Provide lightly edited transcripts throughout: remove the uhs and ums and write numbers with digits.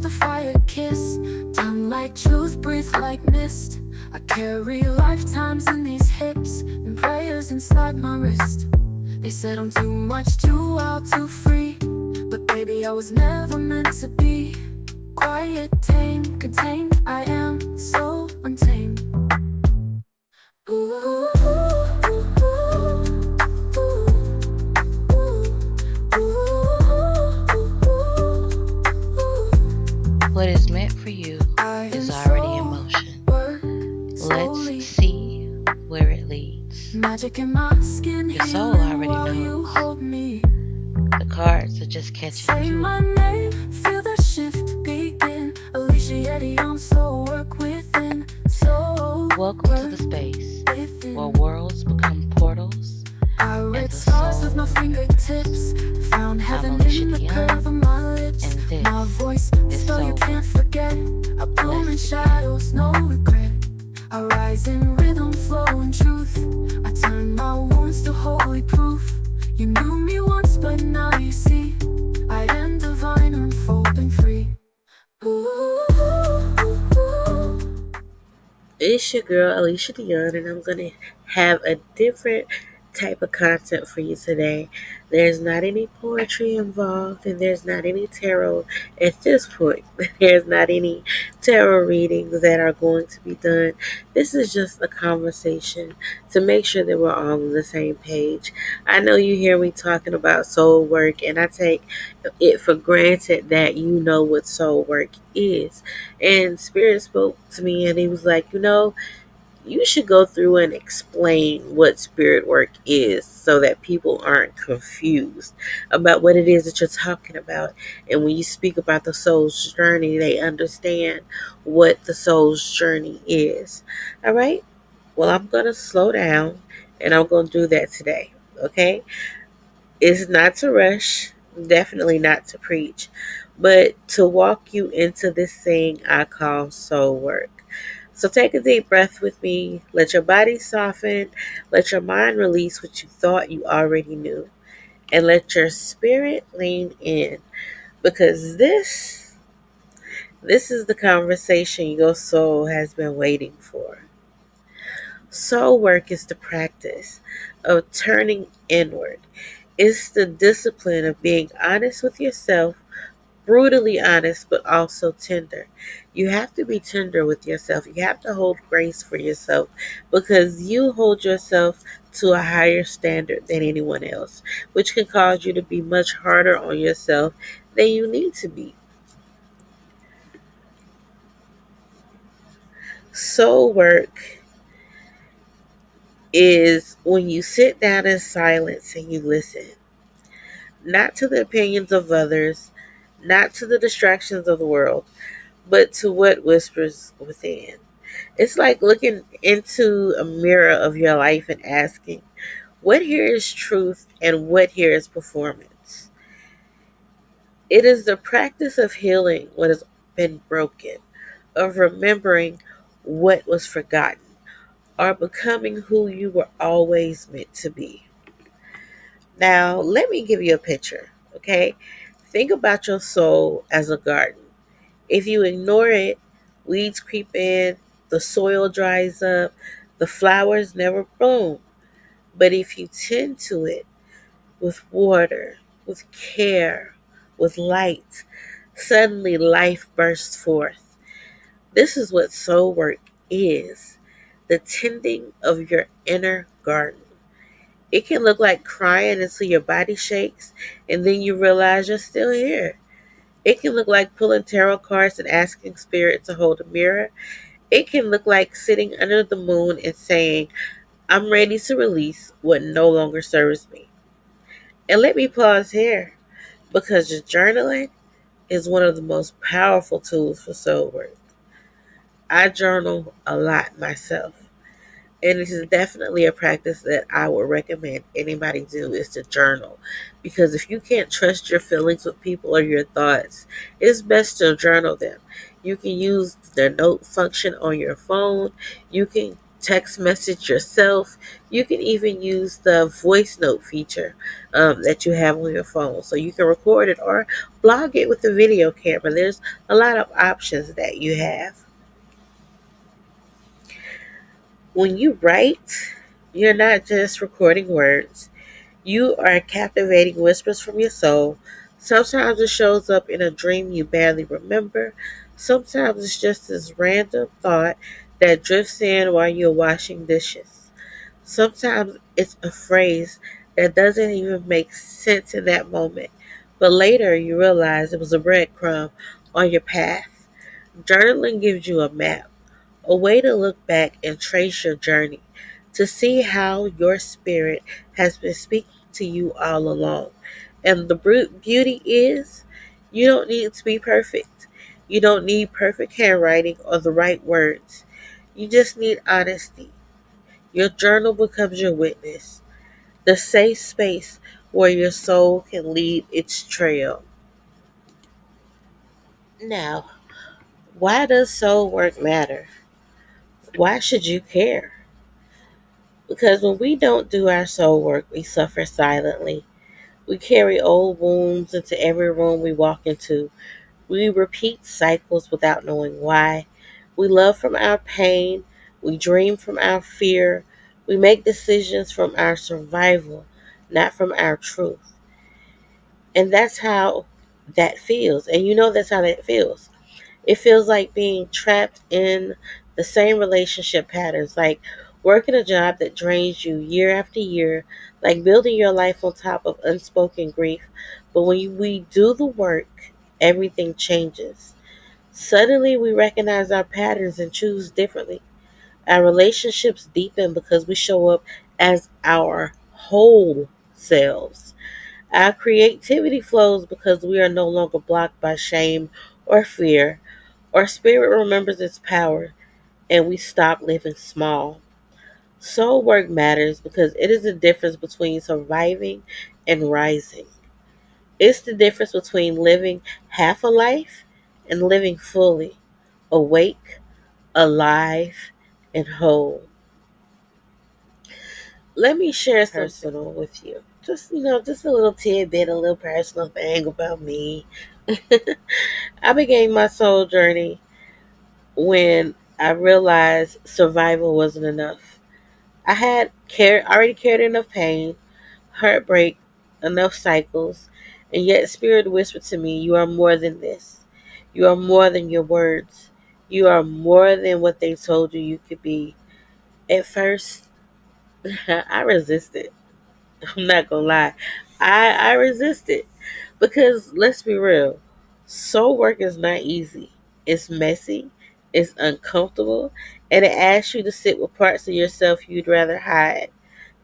the fire kiss, done like truth, breathe like mist. I carry lifetimes in these hips and prayers inside my wrist. They said I'm too much, too wild, too free, but baby, I was never meant to be. Quiet, tame, contained, I am so untamed. Ooh, ooh, ooh, ooh, What is meant for you I am is already in so motion. work Let's slowly. see where it leads. Magic in my skin, Your soul healing already while you knows. hold me. The cards are just catching Say you my up. name, feel the shift begin. AliciaDione, so work within. So Welcome to work the space where within. worlds become portals I and read the stars with my soul fingertips, moves. found I'm heaven Alicia in the curve of Dione, my lips. and My this voice, is spell you Soul can't Work. forget. I bloom Let's in begin. shadows, no regret. I rise in rhythm, flow, and truth. I turn my wounds to holy proof. You knew me once, but now you see I am divine, unfolding free. Ooh, ooh, ooh. It's your girl Alicia Dione, and I'm gonna have a different type of content for you today. There's not any poetry involved, and there's not any tarot at this point. There's not any tarot readings that are going to be done. This is just a conversation to make sure that we're all on the same page. I know you hear me talking about soul work, and I take it for granted that you know what soul work is. And Spirit spoke to me and he was like, you should go through and explain what spirit work is so that people aren't confused about what it is that you're talking about. And when you speak about the soul's journey, they understand what the soul's journey is. All right? Well, I'm going to slow down and I'm going to do that today. Okay? It's not to rush, definitely not to preach, but to walk you into this thing I call soul work. So take a deep breath with me. Let your body soften. Let your mind release what you thought you already knew. And let your spirit lean in. Because this is the conversation your soul has been waiting for. Soul work is the practice of turning inward. It's the discipline of being honest with yourself, brutally honest, but also tender. You have to be tender with yourself. You have to hold grace for yourself because you hold yourself to a higher standard than anyone else, which can cause you to be much harder on yourself than you need to be. Soul work is when you sit down in silence and you listen, not to the opinions of others, not to the distractions of the world, but to what whispers within. It's like looking into a mirror of your life and asking, what here is truth and what here is performance? It is the practice of healing what has been broken, of remembering what was forgotten, or becoming who you were always meant to be. Now, let me give you a picture, okay? Think about your soul as a garden. If you ignore it, weeds creep in, the soil dries up, the flowers never bloom. But if you tend to it with water, with care, with light, suddenly life bursts forth. This is what soul work is, the tending of your inner garden. It can look like crying until your body shakes and then you realize you're still here. It can look like pulling tarot cards and asking spirit to hold a mirror. It can look like sitting under the moon and saying, I'm ready to release what no longer serves me. And let me pause here because journaling is one of the most powerful tools for soul work. I journal a lot myself. And this is definitely a practice that I would recommend anybody do is to journal. Because if you can't trust your feelings with people or your thoughts, it's best to journal them. You can use the note function on your phone. You can text message yourself. You can even use the voice note feature that you have on your phone. So you can record it or blog it with a video camera. There's a lot of options that you have. When you write, you're not just recording words, you are captivating whispers from your soul. Sometimes it shows up in a dream you barely remember. Sometimes it's just this random thought that drifts in while you're washing dishes. Sometimes it's a phrase that doesn't even make sense in that moment, but later you realize it was a breadcrumb on your path. Journaling gives you a map, a way to look back and trace your journey, to see how your spirit has been speaking to you all along. And the beauty is, you don't need to be perfect. You don't need perfect handwriting or the right words. You just need honesty. Your journal becomes your witness, the safe space where your soul can lead its trail. Now, why does soul work matter? Why should you care? Because when we don't do our soul work, we suffer silently. We carry old wounds into every room we walk into. We repeat cycles without knowing why. We love from our pain. We dream from our fear. We make decisions from our survival, not from our truth. And that's how that feels. And you know that's how that feels. It feels like being trapped in the same relationship patterns, like working a job that drains you year after year, like building your life on top of unspoken grief. But when we do the work, everything changes. Suddenly, we recognize our patterns and choose differently. Our relationships deepen because we show up as our whole selves. Our creativity flows because we are no longer blocked by shame or fear. Our spirit remembers its power and we stop living small. Soul work matters because it is the difference between surviving and rising. It's the difference between living half a life and living fully, awake, alive, and whole. Let me share some personal with you. Just a little tidbit, a little personal thing about me. I began my soul journey when I realized survival wasn't enough. I had already carried enough pain, heartbreak, enough cycles, and yet Spirit whispered to me, "You are more than this. You are more than your words. You are more than what they told you could be." At first, I resisted. I'm not gonna lie. I resisted because let's be real, soul work is not easy. It's messy, it's uncomfortable, and it asks you to sit with parts of yourself you'd rather hide.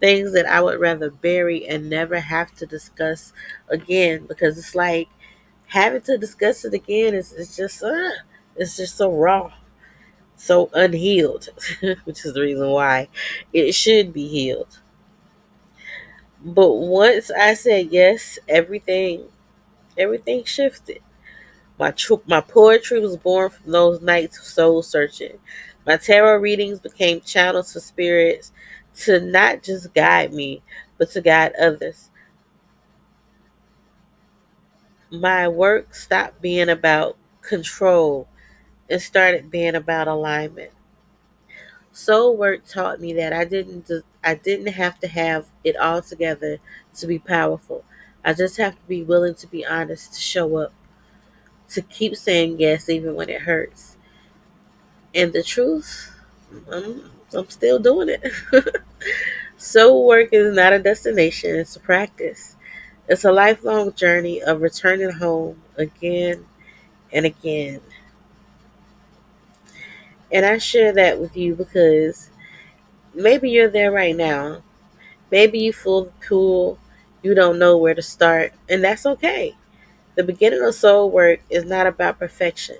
Things that I would rather bury and never have to discuss again because it's like having to discuss it again it's just so raw, so unhealed, which is the reason why it should be healed. But once I said yes, everything shifted. My poetry was born from those nights of soul searching. My tarot readings became channels for spirits to not just guide me, but to guide others. My work stopped being about control and started being about alignment. Soul work taught me that I didn't have to have it all together to be powerful. I just have to be willing to be honest, to show up, to keep saying yes even when it hurts. And the truth, I'm still doing it. Soul work is not a destination, it's a practice. It's a lifelong journey of returning home again and again. And I share that with you because maybe you're there right now. Maybe you feel the pull, you don't know where to start, and that's okay. The beginning of soul work is not about perfection,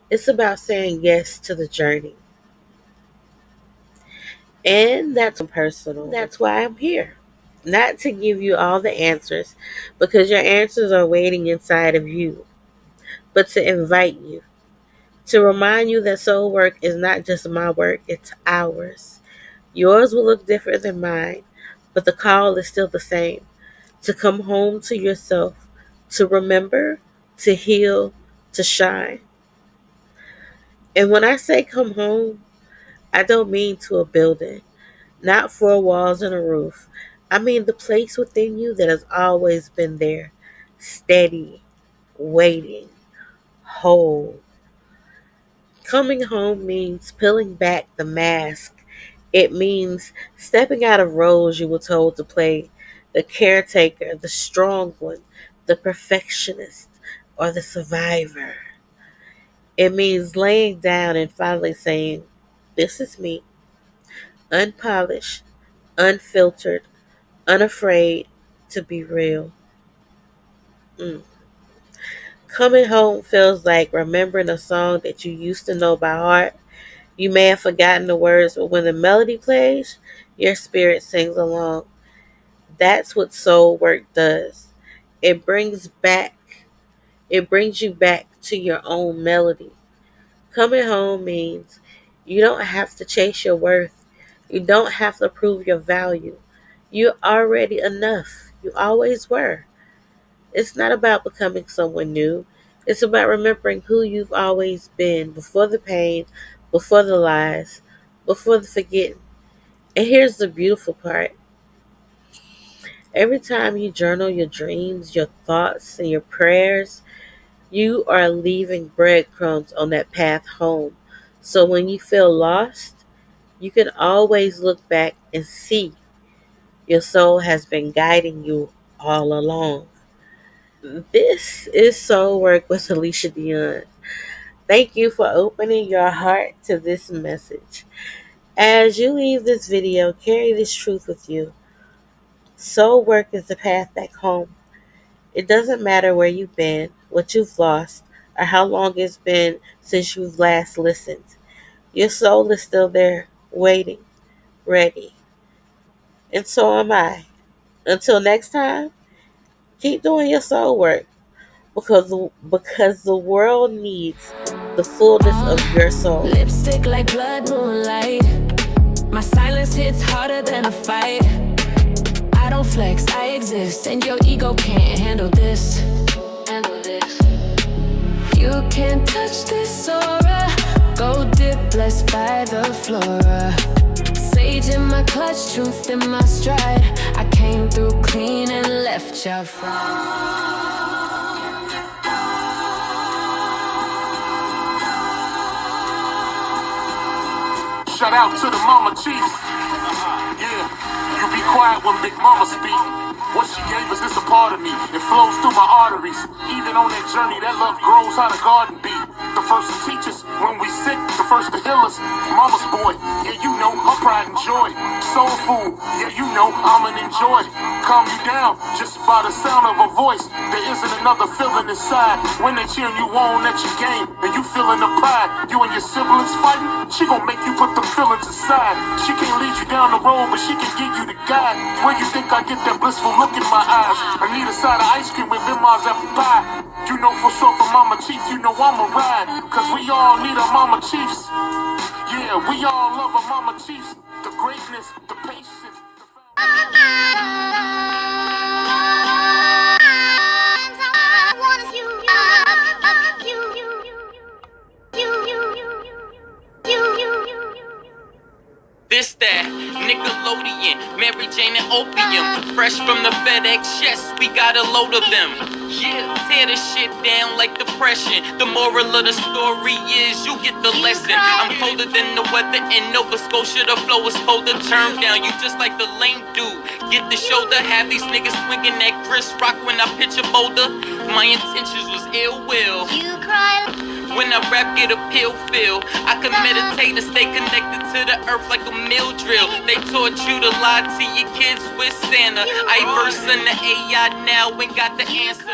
it's about saying yes to the journey. And that's personal. That's why I'm here. Not to give you all the answers, because your answers are waiting inside of you, but to invite you, to remind you that soul work is not just my work, it's ours. Yours will look different than mine, but the call is still the same: to come home to yourself, to remember, to heal, to shine. And when I say come home, I don't mean to a building, not four walls and a roof. I mean the place within you that has always been there, steady, waiting, whole. Coming home means peeling back the mask. It means stepping out of roles you were told to play: the caretaker, the strong one, the perfectionist, or the survivor. It means laying down and finally saying, "This is me, unpolished, unfiltered, unafraid to be real." Mm. Coming home feels like remembering a song that you used to know by heart. You may have forgotten the words, but when the melody plays, your spirit sings along. That's what soul work does. It brings back, it brings you back to your own melody. Coming home means you don't have to chase your worth. You don't have to prove your value. You're already enough. You always were. It's not about becoming someone new. It's about remembering who you've always been before the pain, before the lies, before the forgetting. And here's the beautiful part: every time you journal your dreams, your thoughts, and your prayers, you are leaving breadcrumbs on that path home. So when you feel lost, you can always look back and see your soul has been guiding you all along. This is Soul Work with AliciaDione. Thank you for opening your heart to this message. As you leave this video, carry this truth with you. Soul work is the path back home. It doesn't matter where you've been, what you've lost, or how long it's been since you've last listened. Your soul is still there, waiting, ready. And so am I. Until next time, keep doing your soul work, because the world needs the fullness of your soul. Lipstick like blood moonlight. My silence hits harder than a fight. I don't flex, I exist, and your ego can't handle this. You can't touch this aura. Gold dip blessed by the flora. Sage in my clutch, truth in my stride. I came through clean and left you fried. Shout out to the mama chiefs. Yeah, you be quiet when Big Mama speak. What she gave us is a part of me. It flows through my arteries. Even on that journey, that love grows how the garden be. The first to teach us when we sick, the first to heal us. Mama's boy, yeah, you know, her pride and joy. Soul food, yeah, you know, I'm an enjoy. Calm you down just by the sound of a voice. There isn't another feeling inside. When they cheering you on at your game and you feeling the pride. You and your siblings fighting, she gon' make you put them feelings aside. She can't lead you down the road, but she can give you the guide. Where you think I get that blissful look in my eyes? I need a side of ice cream with Bim's apple pie. You know for sure for Mama Chief, you know I'ma ride. Cause we all need our Mama Chiefs. Yeah, we all love our Mama Chiefs. The greatness, the patience, This that Nickelodeon, Mary Jane and Opium, fresh from the FedEx, yes, we got a load of them. Yeah, tear this shit down like depression. The moral of the story is you get the lesson. I'm colder than the weather in Nova Scotia. The flow is cold to turn down. You just like the lame dude. Get the shoulder, have these niggas swinging that Chris Rock when I pitch a boulder. My intentions was ill will. You cry. When I rap, get a pill feel. I can meditate and stay connected to the earth like a mill drill. They taught you to lie to your kids with Santa. I verse in the AI now and got the answer.